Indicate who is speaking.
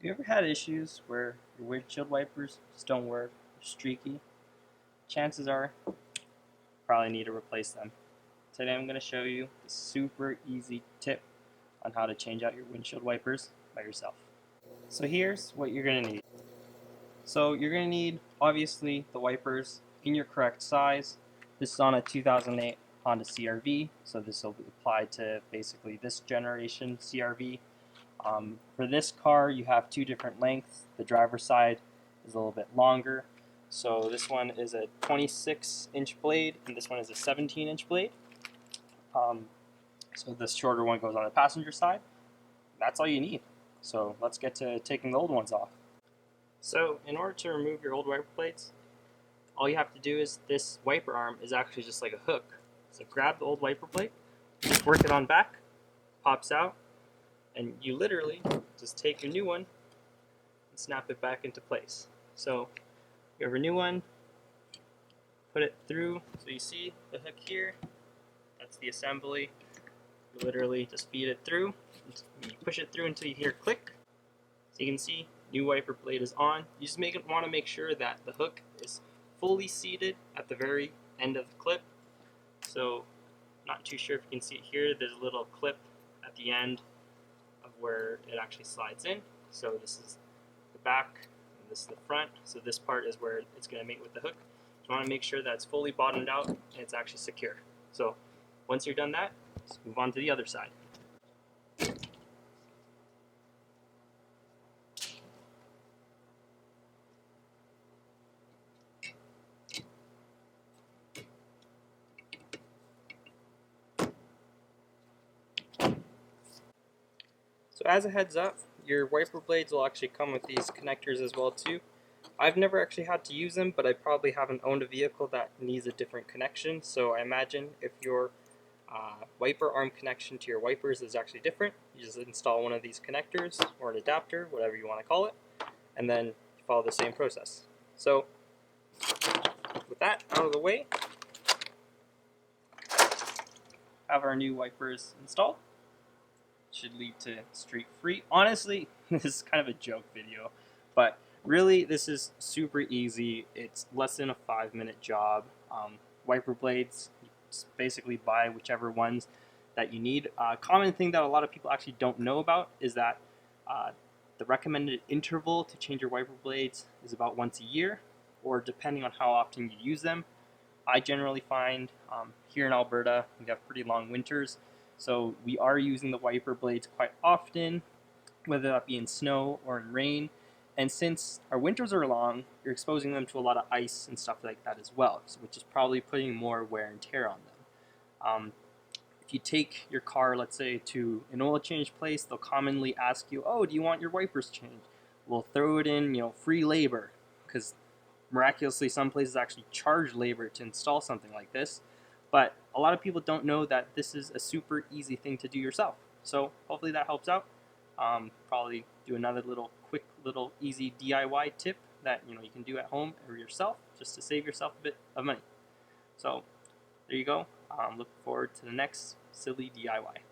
Speaker 1: Have you ever had issues where your windshield wipers just don't work, they're streaky? Chances are you probably need to replace them. Today I'm going to show you a super easy tip on how to change out your windshield wipers by yourself. So here's what you're going to need. So you're going to need, obviously, the wipers in your correct size. This is on a 2008 Honda CR-V, so this will be applied to basically this generation CR-V. For this car, you have two different lengths. The driver's side is a little bit longer. So this one is a 26-inch blade, and this one is a 17-inch blade. So this shorter one goes on the passenger side. That's all you need. So let's get to taking the old ones off. So in order to remove your old wiper blades, all you have to do is this wiper arm is actually just like a hook. So grab the old wiper blade, just work it on back, pops out, and you literally just take your new one and snap it back into place. So you have a new one, put it through, so you see the hook here, that's the assembly. You literally just feed it through, you push it through until you hear click. So you can see new wiper blade is on. You just want to make sure that the hook is fully seated at the very end of the clip. So not too sure if you can see it here, there's a little clip at the end of where it actually slides in. So this is the back and this is the front. So this part is where it's going to mate with the hook. You want to make sure that it's fully bottomed out and it's actually secure. So once you're done that, let's move on to the other side. So as a heads up, your wiper blades will actually come with these connectors as well too. I've never actually had to use them, but I probably haven't owned a vehicle that needs a different connection. So I imagine if your wiper arm connection to your wipers is actually different, you just install one of these connectors or an adapter, whatever you want to call it, and then you follow the same process. So with that out of the way, have our new wipers installed. Should lead to streak free. Honestly, this is kind of a joke video, but really this is super easy. It's less than a 5-minute job. Wiper blades, just basically buy whichever ones that you need. Common thing that a lot of people actually don't know about is that the recommended interval to change your wiper blades is about once a year, or depending on how often you use them. I generally find here in Alberta we have pretty long winters, so we are using the wiper blades quite often, whether that be in snow or in rain. And since our winters are long, you're exposing them to a lot of ice and stuff like that as well, which is probably putting more wear and tear on them. If you take your car, let's say, to an oil change place, they'll commonly ask you, "Oh, do you want your wipers changed?" We'll throw it in, free labor, because miraculously some places actually charge labor to install something like this. But a lot of people don't know that this is a super easy thing to do yourself. So hopefully that helps out. Probably do another quick little easy DIY tip that you can do at home or yourself, just to save yourself a bit of money. So there you go. Look forward to the next silly DIY.